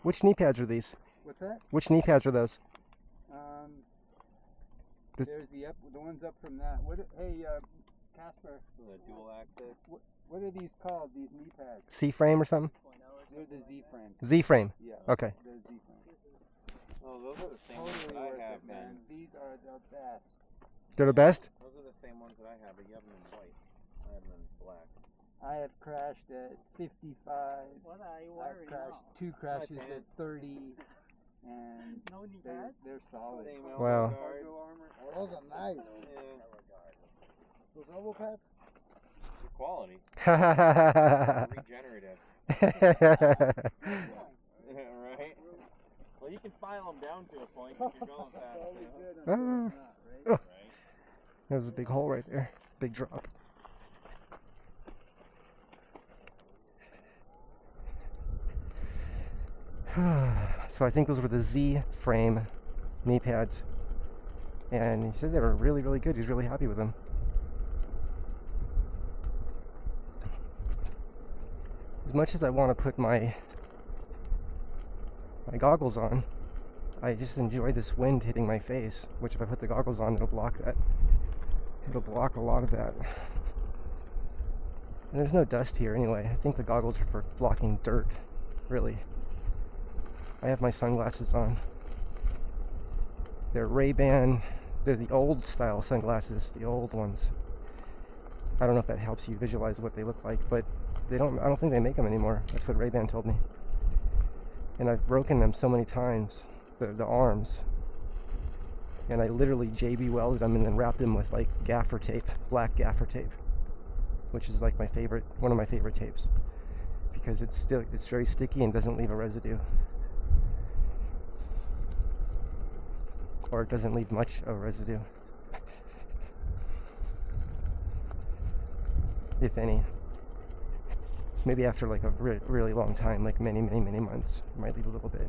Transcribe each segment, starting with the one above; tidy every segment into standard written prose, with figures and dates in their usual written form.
Which knee pads are these? What's that? Which knee pads are those? There's the ones up from that. Hey, Casper. The dual axis. What are these called? These knee pads? C-frame or something? They're the Z-frame. Z-frame. Yeah. Okay. They're Z-frame. Oh, those are the same ones that I have, man. These are the best. They're the best? Those are the same ones that I have, but you have them in white. I have them in black. I have crashed at 55. What are you I've wearing crashed now? 2 crashes at 30. And No knee pads? they're solid. Same Wow. elbow guards. Oh, those are nice. Yeah. Those elbow pads? Good quality. Regenerative. Right? Well, you can file them down to a point if you're going fast. You know? Right? There's a big hole right there. Big drop. So I think those were the Z-frame knee pads. And he said they were really, really good. He's really happy with them. As much as I want to put my goggles on, I just enjoy this wind hitting my face, which if I put the goggles on, it'll block that. It'll block a lot of that. And there's no dust here anyway. I think the goggles are for blocking dirt, really. I have my sunglasses on. They're Ray-Ban. They're the old style sunglasses, the old ones. I don't know if that helps you visualize what they look like, but I don't think they make them anymore. That's what Ray-Ban told me. And I've broken them so many times, the arms. And I literally JB welded them and then wrapped them with like gaffer tape, black gaffer tape, which is like one of my favorite tapes, because it's very sticky and doesn't leave a residue. Or it doesn't leave much of a residue, if any. Maybe after like a really long time, like many months, it might leave a little bit.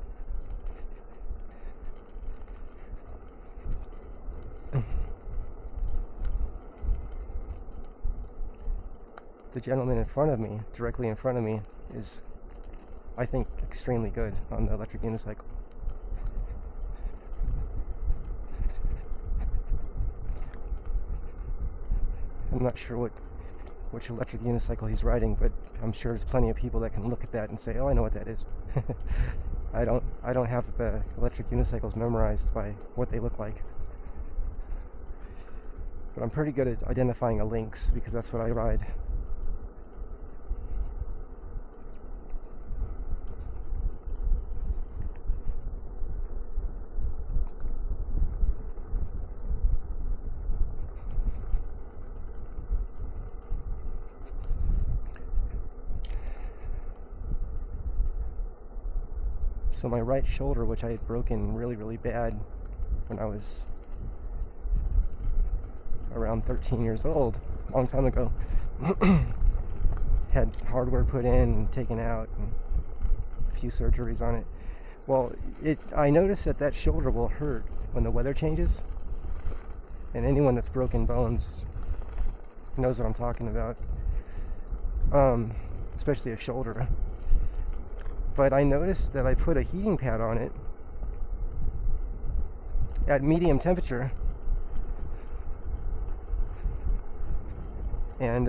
The gentleman in front of me, directly in front of me, is, I think, extremely good on the electric unicycle. I'm not sure which electric unicycle he's riding, but I'm sure there's plenty of people that can look at that and say, "Oh, I know what that is." I don't have the electric unicycles memorized by what they look like, but I'm pretty good at identifying a Lynx because that's what I ride. So my right shoulder, which I had broken really bad when I was around 13 years old, a long time ago, had hardware put in and taken out and a few surgeries on it. Well, I noticed that shoulder will hurt when the weather changes, and anyone that's broken bones knows what I'm talking about, especially a shoulder. But I noticed that I put a heating pad on it at medium temperature, and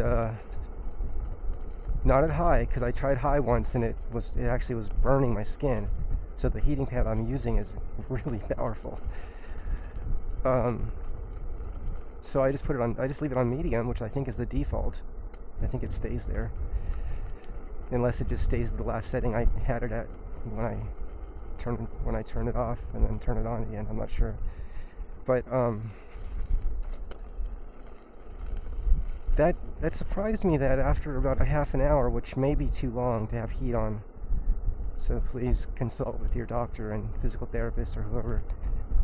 not at high, because I tried high once and it actually was burning my skin. So the heating pad I'm using is really powerful. So I just leave it on medium, which I think is the default. I think it stays there, unless it just stays at the last setting I had it at when I turn it off and then turn it on again. I'm not sure, but that surprised me that after about a half an hour, which may be too long to have heat on. So please consult with your doctor and physical therapist or whoever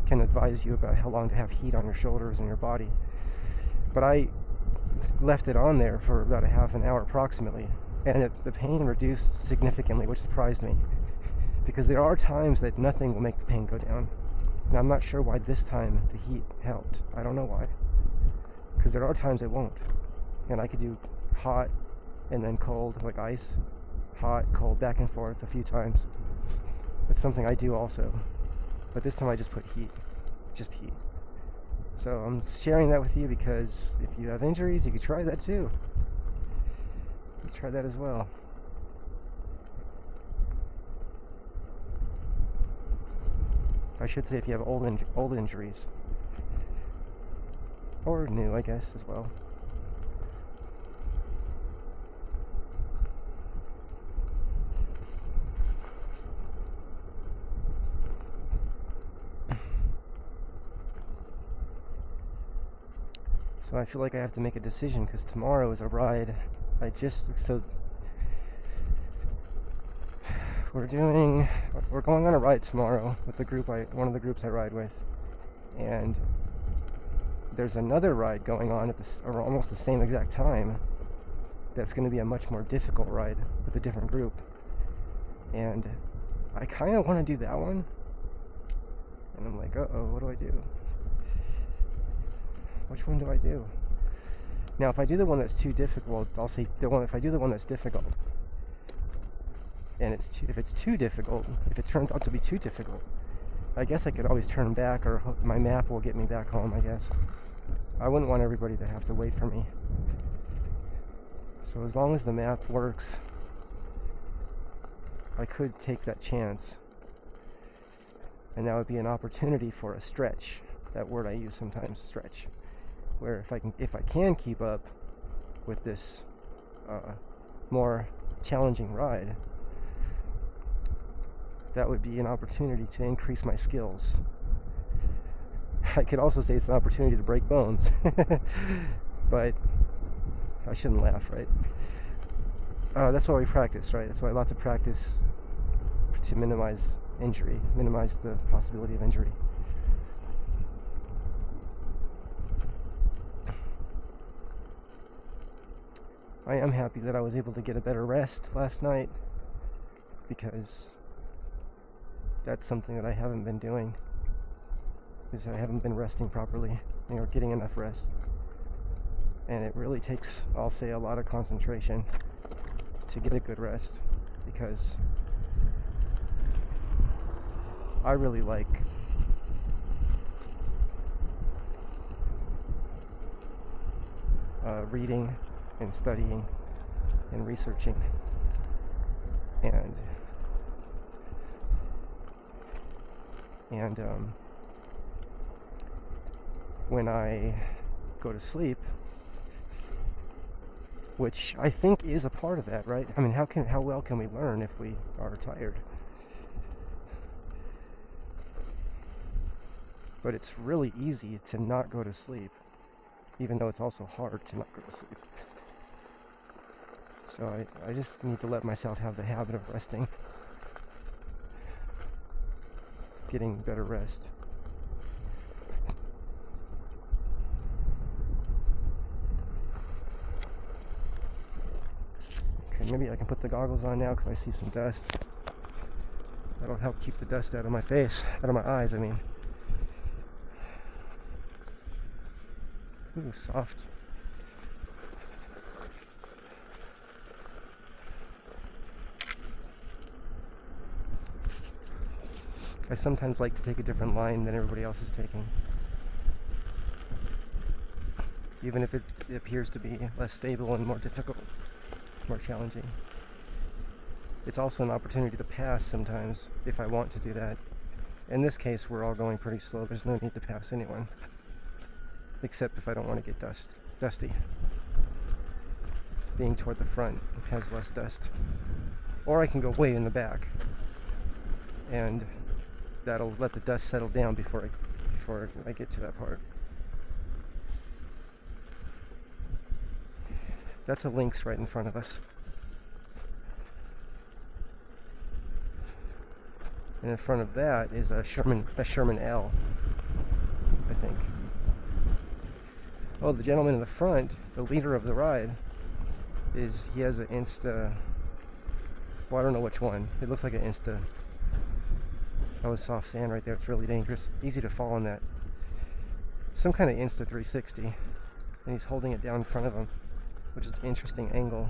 can advise you about how long to have heat on your shoulders and your body. But I left it on there for about a half an hour approximately, and the pain reduced significantly, which surprised me, because there are times that nothing will make the pain go down, and I'm not sure why this time the heat helped. I don't know why, because there are times it won't, and I could do hot and then cold, like ice, hot, cold, back and forth a few times, It's something I do also, but this time I just put heat, just heat. So I'm sharing that with you because if you have injuries, you could try that too. You could try that as well. I should say if you have old injuries, or new, I guess, as well. So I feel like I have to make a decision because tomorrow is a ride. We're going on a ride tomorrow with the group one of the groups I ride with, and there's another ride going on at almost the same exact time. That's going to be a much more difficult ride with a different group, and I kind of want to do that one. And I'm like, uh-oh, what do I do? Which one do I do? Now, if I do the one that's too difficult, I'll say if I do the one that's difficult, and if it's too difficult, if it turns out to be too difficult, I guess I could always turn back, or my map will get me back home, I guess. I wouldn't want everybody to have to wait for me. So as long as the map works, I could take that chance. And that would be an opportunity for a stretch. That word I use sometimes, stretch. Where if I can keep up with this more challenging ride, that would be an opportunity to increase my skills. I could also say it's an opportunity to break bones, but I shouldn't laugh, right? That's why we practice, right? That's why lots of practice to minimize injury, minimize the possibility of injury. I am happy that I was able to get a better rest last night, because that's something that I haven't been doing, is I haven't been resting properly, or getting enough rest. And it really takes, I'll say, a lot of concentration to get a good rest, because I really like reading and studying and researching, and when I go to sleep, which I think is a part of that, right? I mean, how well can we learn if we are tired? But it's really easy to not go to sleep, even though it's also hard to not go to sleep. So I just need to let myself have the habit of resting, getting better rest. Okay, maybe I can put the goggles on now because I see some dust. That'll help keep the dust out of my face, out of my eyes, I mean. Ooh, soft. I sometimes like to take a different line than everybody else is taking, even if it appears to be less stable and more difficult, more challenging. It's also an opportunity to pass sometimes, if I want to do that. In this case, we're all going pretty slow. There's no need to pass anyone, except if I don't want to get dusty. Being toward the front has less dust. Or I can go way in the back, and that'll let the dust settle down before I get to that part. That's a Lynx right in front of us. And in front of that is a Sherman L, I think. Oh, the gentleman in the front, the leader of the ride, he has an Insta, well, I don't know which one. It looks like an Insta. That was soft sand right there. It's really dangerous. Easy to fall on that. Some kind of Insta 360. And he's holding it down in front of him, which is an interesting angle.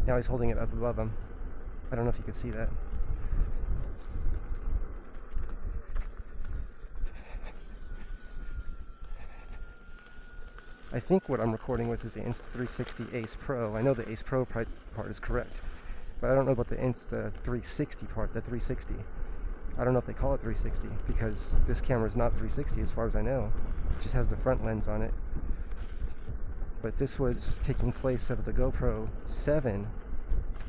Now he's holding it up above him. I don't know if you can see that. I think what I'm recording with is the Insta360 Ace Pro. I know the Ace Pro part is correct, but I don't know about the Insta360 part, the 360. I don't know if they call it 360 because this camera is not 360 as far as I know. It just has the front lens on it. But this was taking place of the GoPro 7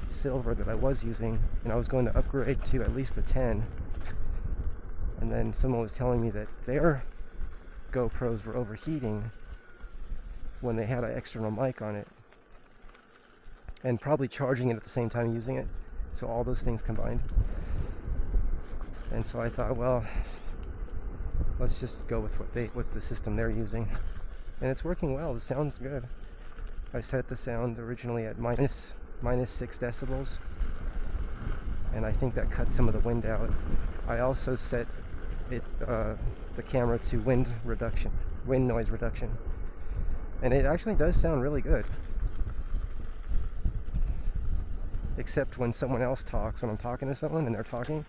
Silver that I was using, and I was going to upgrade to at least the 10. And then someone was telling me that their GoPros were overheating when they had an external mic on it, and probably charging it at the same time using it. So all those things combined. And so I thought, well, let's just go with what's the system they're using. And it's working well. The sound's good. I set the sound originally at minus 6 decibels, and I think that cuts some of the wind out. I also set it the camera to wind noise reduction, and it actually does sound really good. Except when someone else talks, when I'm talking to someone and they're talking,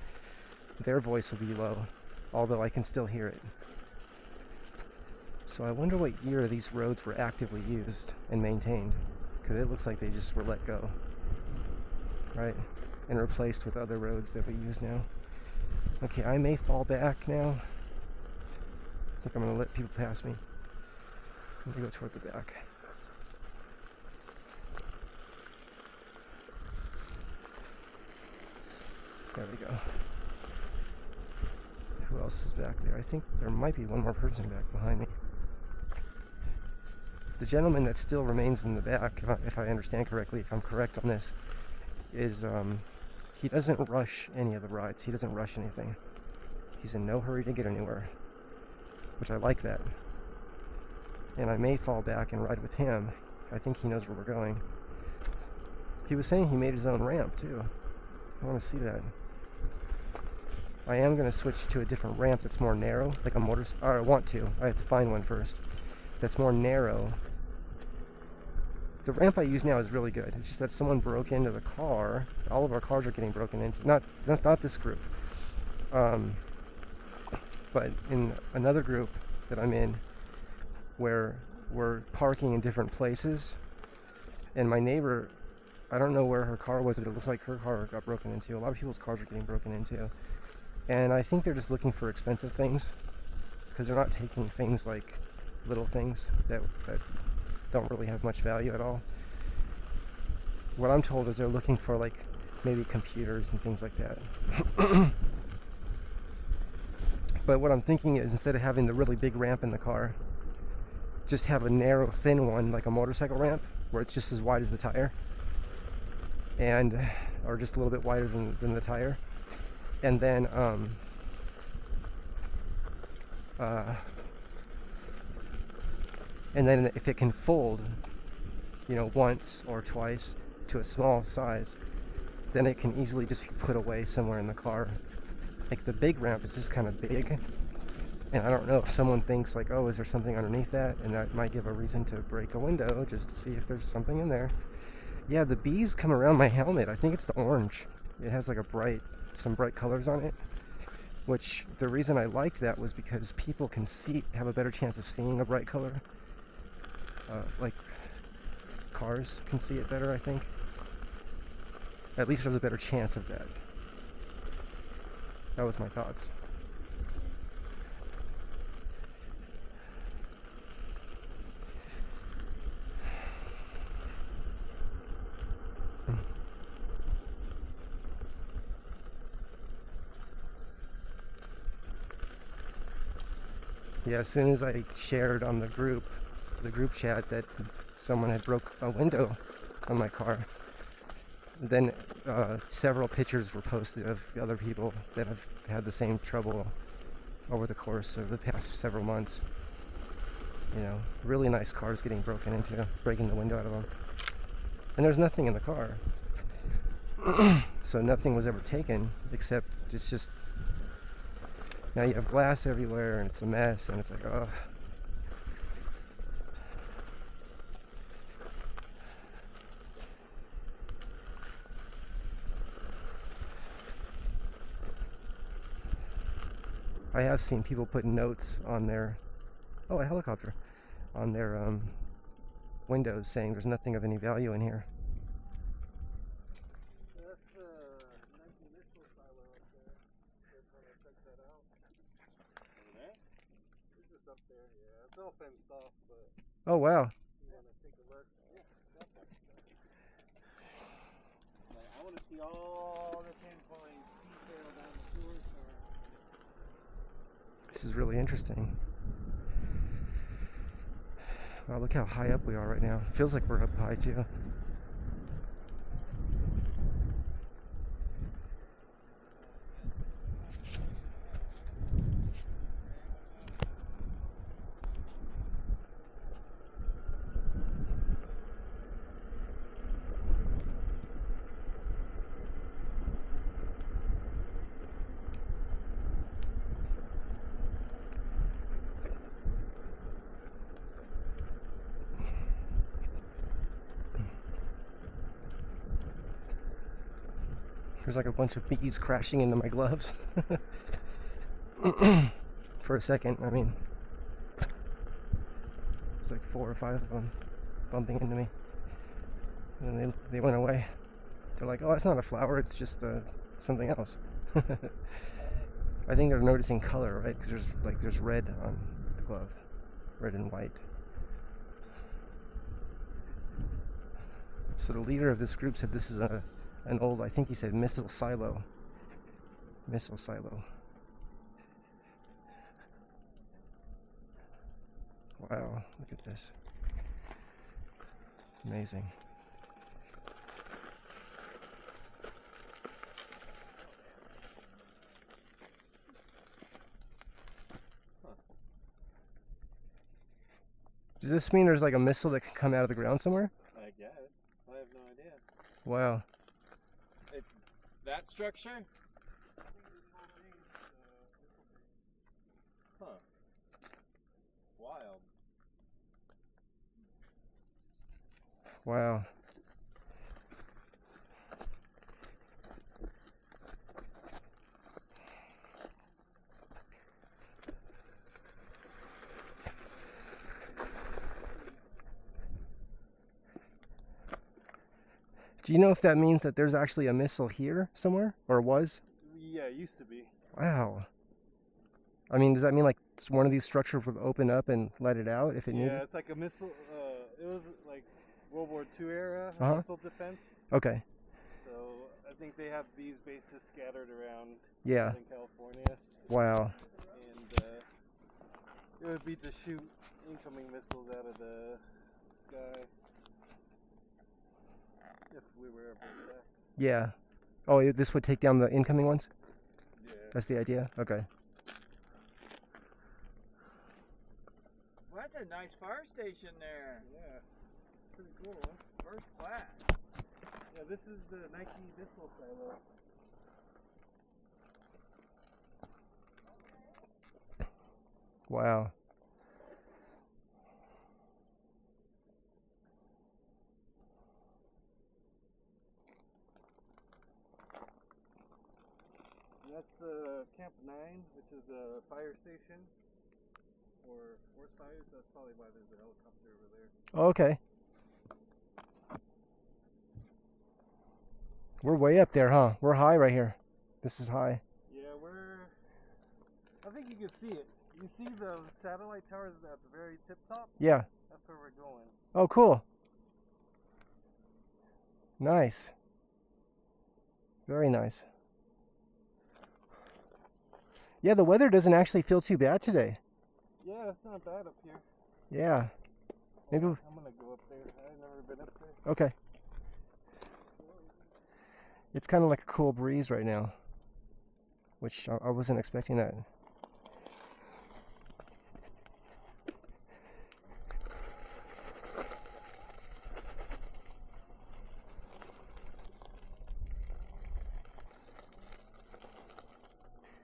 their voice will be low, although I can still hear it. So I wonder what year these roads were actively used and maintained, because it looks like they just were let go, right, and replaced with other roads that we use now. Okay, I may fall back now. I think I'm going to let people pass me. Let me go toward the back. There we go. Who else is back there? I think there might be one more person back behind me. The gentleman that still remains in the back, if I understand correctly, if I'm correct on this, is he doesn't rush any of the rides. He doesn't rush anything. He's in no hurry to get anywhere, which I like that. And I may fall back and ride with him. I think he knows where we're going. He was saying he made his own ramp too. I want to see that. I am going to switch to a different ramp that's more narrow, like a motorcycle. Or I want to. I have to find one first. That's more narrow. The ramp I use now is really good. It's just that someone broke into the car. All of our cars are getting broken into. Not this group. But in another group that I'm in, where we're parking in different places, and my neighbor, I don't know where her car was, but it looks like her car got broken into. A lot of people's cars are getting broken into. And I think they're just looking for expensive things, because they're not taking things like little things that don't really have much value at all. What I'm told is they're looking for like maybe computers and things like that. But what I'm thinking is, instead of having the really big ramp in the car, just have a narrow, thin one, like a motorcycle ramp, where it's just as wide as the tire, and or just a little bit wider than the tire. And then if it can fold, once or twice to a small size, then it can easily just be put away somewhere in the car. Like the big ramp is just kind of big, and I don't know if someone thinks like, oh, is there something underneath that, and that might give a reason to break a window just to see if there's something in there. Yeah, the bees come around my helmet. I think it's the orange. It has like some bright colors on it, which the reason I liked that was because people can have a better chance of seeing a bright color. Like cars can see it better, I think. At least there's a better chance of that. That was my thoughts. Yeah, as soon as I shared on the group chat that someone had broke a window on my car, then several pictures were posted of other people that have had the same trouble over the course of the past several months. Really nice cars getting broken into, breaking the window out of them. And there's nothing in the car. So nothing was ever taken, except it's just, now you have glass everywhere and it's a mess, and it's like, ugh. I have seen people put notes on their, a helicopter, on their windows saying there's nothing of any value in here. That's the Nike missile silo up there. Just when I checked that out. Over there? It's just up there, yeah. It's all fenced off, but Oh wow. you want to take a look. Like, I want to see all the pinpoint detail down the sewer car. This is really interesting. Wow, look how high up we are right now. Feels like we're up high too. There's like a bunch of bees crashing into my gloves. For a second, I mean. There's like 4 or 5 of them bumping into me. And then they went away. They're like, oh, it's not a flower, it's just something else. I think they're noticing color, right? Because there's red on the glove. Red and white. So the leader of this group said this is an old, I think he said missile silo. Missile silo. Wow, look at this. Amazing. Does this mean there's like a missile that can come out of the ground somewhere? I guess. I have no idea. Wow. It's that structure? Huh. Wild. Wow. Do you know if that means that there's actually a missile here somewhere? Or was? Yeah, it used to be. Wow. I mean, does that mean like one of these structures would open up and let it out if it needed? Yeah, it's like a missile. It was like World War II era missile defense. Okay. So I think they have these bases scattered around Yeah. Southern California. Wow. And it would be to shoot incoming missiles out of the sky if we were ever attacked. Yeah. Oh, this would take down the incoming ones? Yeah. That's the idea? Okay. Well, that's a nice fire station there. Yeah. Pretty cool, huh? First class. Yeah, this is the Nike missile silo. Wow. That's Camp 9, which is a fire station for forest fires. That's probably why there's a helicopter over there. Oh, okay. We're way up there, huh? We're high right here. This is high. Yeah, I think you can see it. You see the satellite towers at the very tip top? Yeah. That's where we're going. Oh, cool. Nice. Very nice. Yeah, the weather doesn't actually feel too bad today. Yeah, it's not bad up here. Yeah. Maybe. I'm gonna go up there. I've never been up there. Okay. It's kind of like a cool breeze right now, which I wasn't expecting that.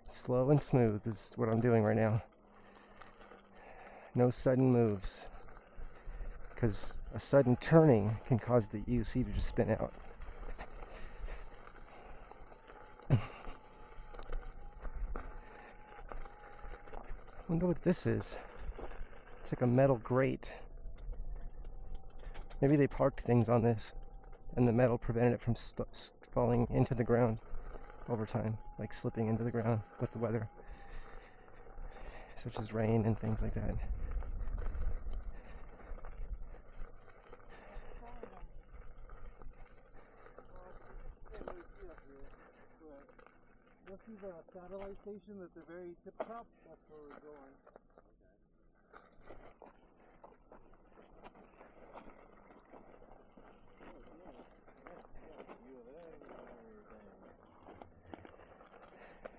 Slow and smooth is what I'm doing right now. No sudden moves, because a sudden turning can cause the UC to just spin out. Wonder what this is. It's like a metal grate. Maybe they parked things on this, and the metal prevented it from falling into the ground over time, like slipping into the ground with the weather, such as rain and things like that. You'll see the satellite station at the very tip top. That's where we're going.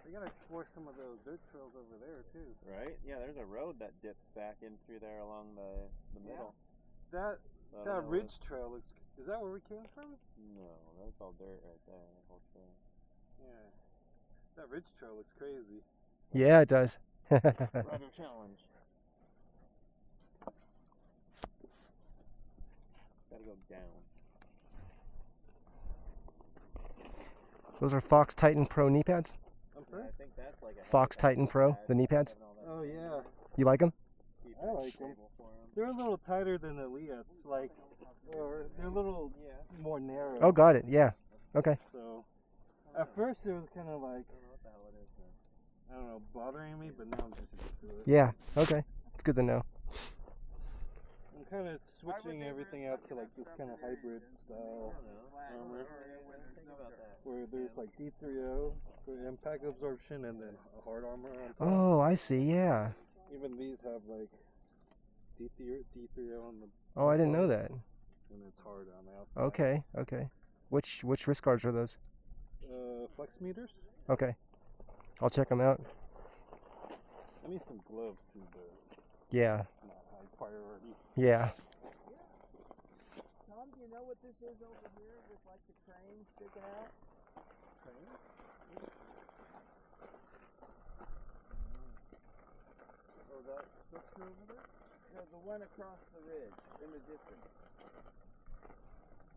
We gotta explore some of those dirt trails over there too. Right? Yeah, there's a road that dips back in through there along the middle. That ridge trail looks. Is that where we came from? No, that's all dirt right there. That whole trail. Yeah. That ridge trail looks crazy. Yeah, it does. Roger challenge. Gotta go down. Those are Fox Titan Pro knee pads? I'm Yeah, sorry? I think that's like a Fox Titan Pro, the knee pads? Oh yeah. You like them? I like them. They're a little tighter than the Leots, like, or they're a little more narrow. Oh, got it. Yeah. Okay. So, at first it was kind of like, I don't know, bothering me, but now I'm just used to it. Yeah. Okay. It's good to know. I'm kind of switching everything out to like this kind of hybrid style armor, where there's like D3O for impact absorption and then a hard armor on top. Oh, I see. Yeah. Even these have like D3O on the. Oh, I didn't know inside, that. And it's hard on the outside. Okay. Okay. Which wrist guards are those? Flex meters. Okay. I'll check them out. I need some gloves too, but Yeah. not high priority. Yeah. Tom, do you know what this is over here with like the crane sticking out? Oh, that structure over there? No, the one across the ridge in the distance.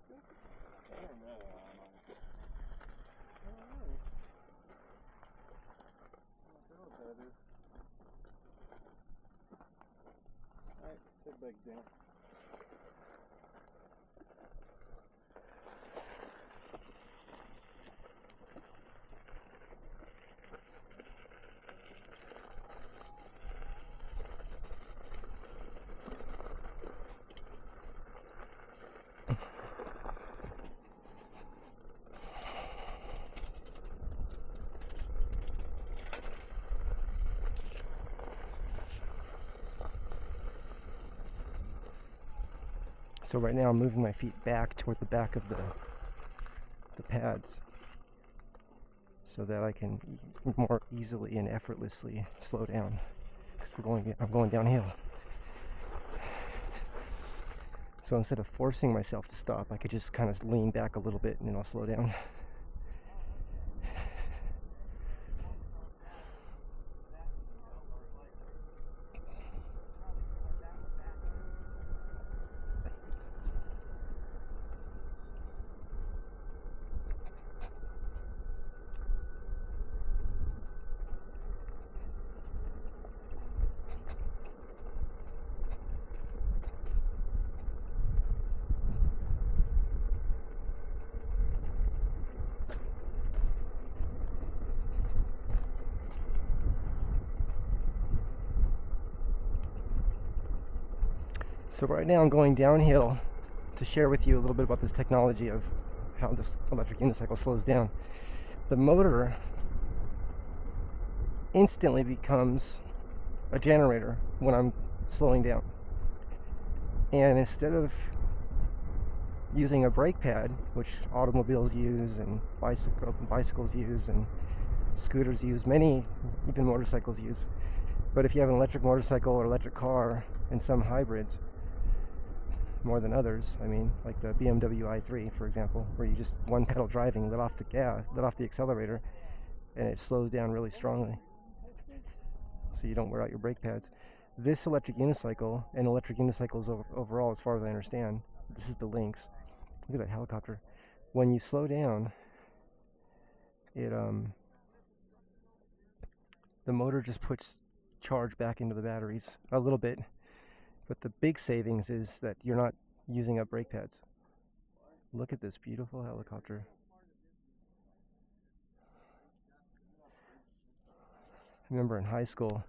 I don't know. Alright, sit back down. So right now I'm moving my feet back toward the back of the pads so that I can more easily and effortlessly slow down because I'm going downhill. So instead of forcing myself to stop, I could just kind of lean back a little bit and then I'll slow down. So right now I'm going downhill to share with you a little bit about this technology of how this electric unicycle slows down. The motor instantly becomes a generator when I'm slowing down. And instead of using a brake pad, which automobiles use and bicycles use and scooters use, many even motorcycles use. But if you have an electric motorcycle or electric car, and some hybrids more than others, I mean, like the BMW i3, for example, where you just one pedal driving, let off the accelerator, and it slows down really strongly, so you don't wear out your brake pads. This electric unicycle, and electric unicycles overall, as far as I understand, this is the Lynx. Look at that helicopter. When you slow down, it the motor just puts charge back into the batteries a little bit. But the big savings is that you're not using up brake pads. Look at this beautiful helicopter. I remember in high school,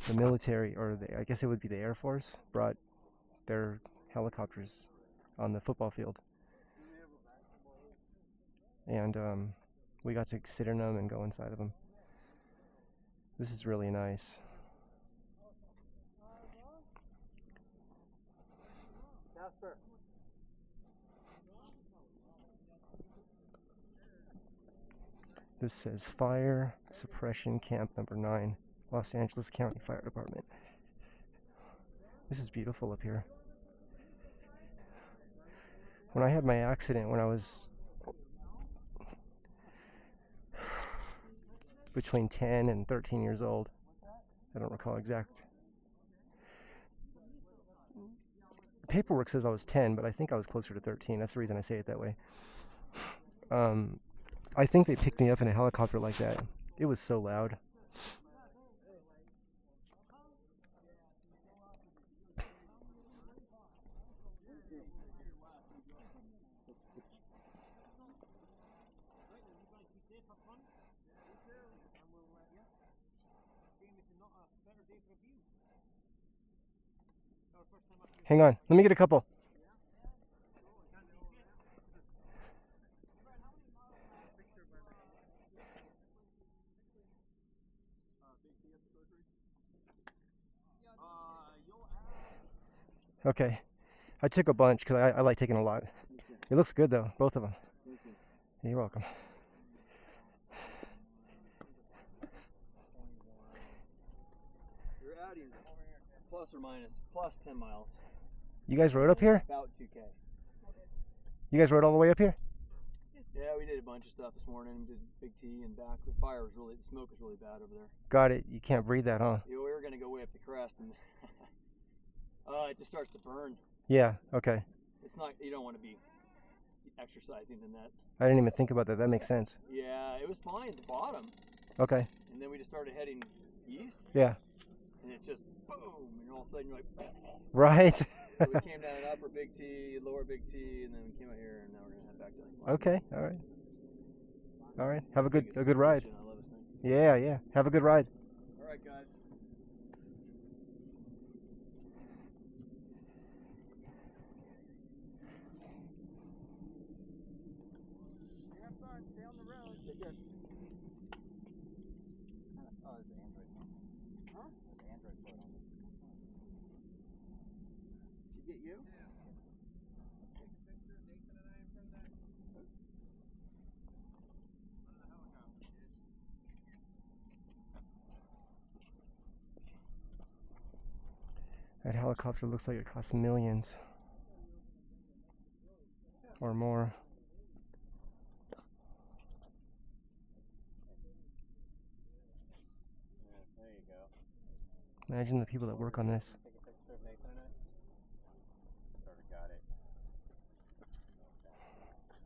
the military, or I guess it would be the Air Force, brought their helicopters on the football field. And we got to sit in them and go inside of them. This is really nice. Jasper. This says Fire Suppression Camp Number 9, Los Angeles County Fire Department. This is beautiful up here. When I had my accident when I was between 10 and 13 years old, I don't recall exact. The paperwork says I was 10, but I think I was closer to 13. That's the reason I say it that way. I think they picked me up in a helicopter like that. It was so loud. Hang on, let me get a couple. Okay, I took a bunch because I like taking a lot. It looks good though, both of them. You're welcome. You're adding plus or minus plus 10 miles. You guys rode up here? About 2K. You guys rode all the way up here? Yeah, we did a bunch of stuff this morning. We did Big T and back. The fire was really, the smoke was really bad over there. Got it. You can't breathe that, huh? Yeah, we were gonna go way up the crest, and it just starts to burn. Yeah. Okay. It's not. You don't want to be exercising in that. I didn't even think about that. That makes sense. Yeah, it was fine at the bottom, Okay. and then we just started heading east, Yeah. and it just boom, and all of a sudden you're like. Right. So we came down upper Big T, lower Big T, and then we came out here, and now we're gonna head back down. Okay. All right. All right. Have a good ride. I love this thing. Yeah. Yeah. Have a good ride. All right, guys. Have fun. Stay on the road. Take care. Oh, there's an Android phone. Huh? There's an Android phone on this. Did she get you? That helicopter looks like it costs millions or more. Yeah, there you go. Imagine the people that work on this. Take a picture of Nathan and I. Sort of got it.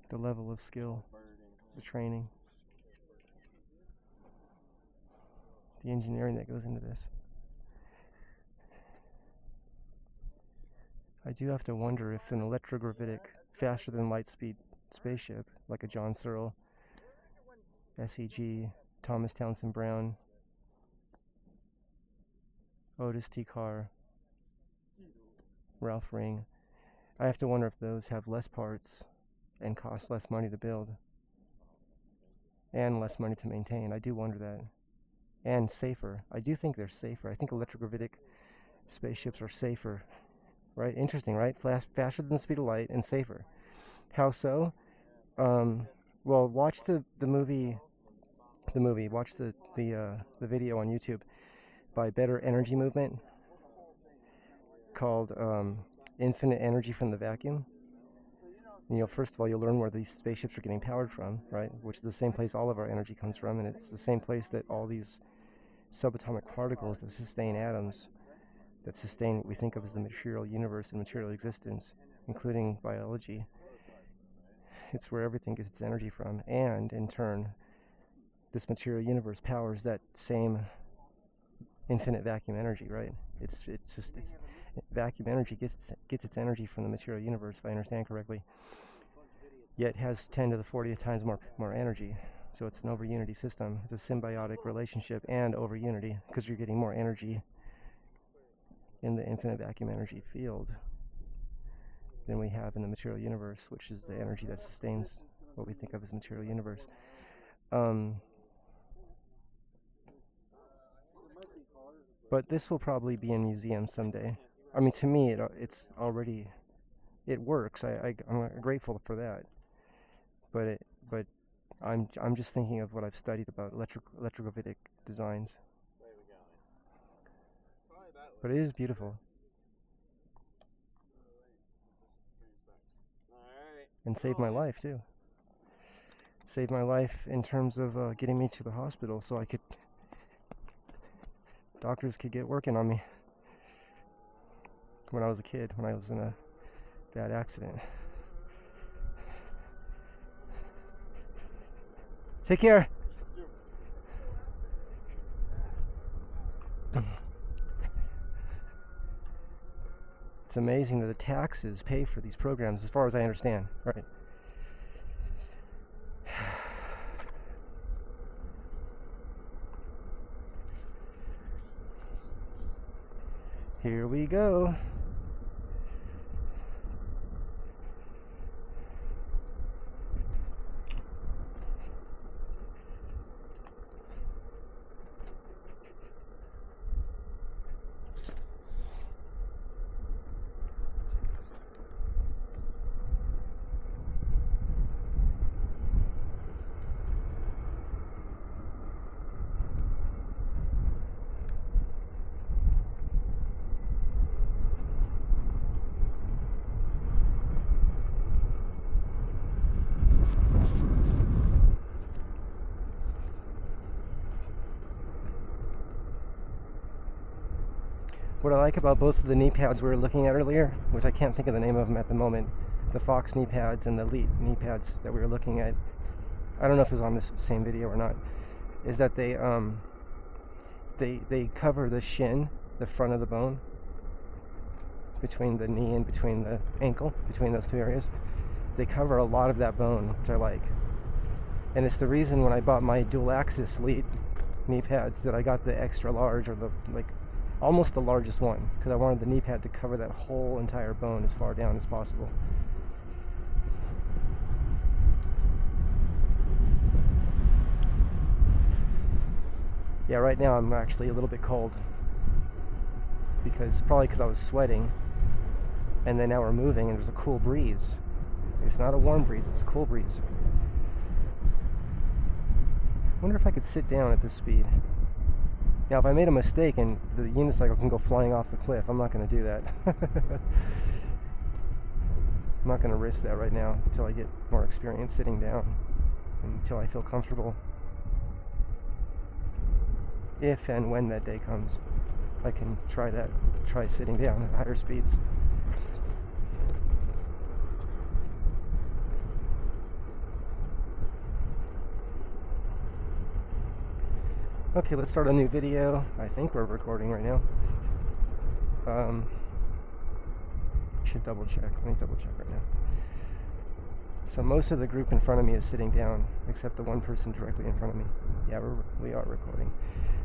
The level of skill, Bird the training, the engineering that goes into this. I do have to wonder if an electrogravitic, faster than light speed spaceship, like a John Searle, SEG, Thomas Townsend Brown, Otis T. Carr, Ralph Ring, I have to wonder if those have less parts and cost less money to build and less money to maintain. I do wonder that. And safer. I do think they're safer. I think electrogravitic spaceships are safer. Right? Interesting, right? Faster than the speed of light and safer. How so? Well, watch the movie. Watch the video on YouTube by Better Energy Movement called Infinite Energy from the Vacuum. And first of all, you'll learn where these spaceships are getting powered from, right? Which is the same place all of our energy comes from, and it's the same place that all these subatomic particles that sustain atoms, that sustain what we think of as the material universe and material existence, including biology. It's where everything gets its energy from, and in turn, this material universe powers that same infinite vacuum energy, right? It's vacuum energy gets its energy from the material universe, if I understand correctly, yet has 10 to the 40th times more energy. So it's an over-unity system. It's a symbiotic relationship and over-unity, because you're getting more energy in the infinite vacuum energy field than we have in the material universe, which is the energy that sustains what we think of as material universe. But this will probably be in museums someday. I mean, to me, it works. I'm grateful for that. But I'm just thinking of what I've studied about electrogravitic designs. But it is beautiful. And saved my life too. Saved my life in terms of getting me to the hospital so doctors could get working on me when I was a kid, when I was in a bad accident. Take care. It's amazing that the taxes pay for these programs, as far as I understand, right? Here we go. What I like about both of the knee pads we were looking at earlier, which I can't think of the name of them at the moment, the Fox knee pads and the Elite knee pads that we were looking at, I don't know if it was on this same video or not, is that they cover the shin, the front of the bone, between the knee and between the ankle, between those two areas. They cover a lot of that bone, which I like. And it's the reason when I bought my dual axis Elite knee pads that I got the extra large, or the almost the largest one, because I wanted the knee pad to cover that whole entire bone as far down as possible. Yeah, right now I'm actually a little bit cold, probably because I was sweating, and then now we're moving and there's a cool breeze. It's not a warm breeze, it's a cool breeze. I wonder if I could sit down at this speed. Now, if I made a mistake and the unicycle can go flying off the cliff, I'm not going to do that. I'm not going to risk that right now until I get more experience sitting down, until I feel comfortable. If and when that day comes, I can try sitting down at higher speeds. Okay, let's start a new video. I think we're recording right now. Should double check. Let me double check right now. So most of the group in front of me is sitting down, except the one person directly in front of me. Yeah, we are recording.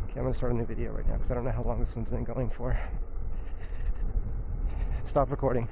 Okay, I'm gonna start a new video right now because I don't know how long this one's been going for. Stop recording.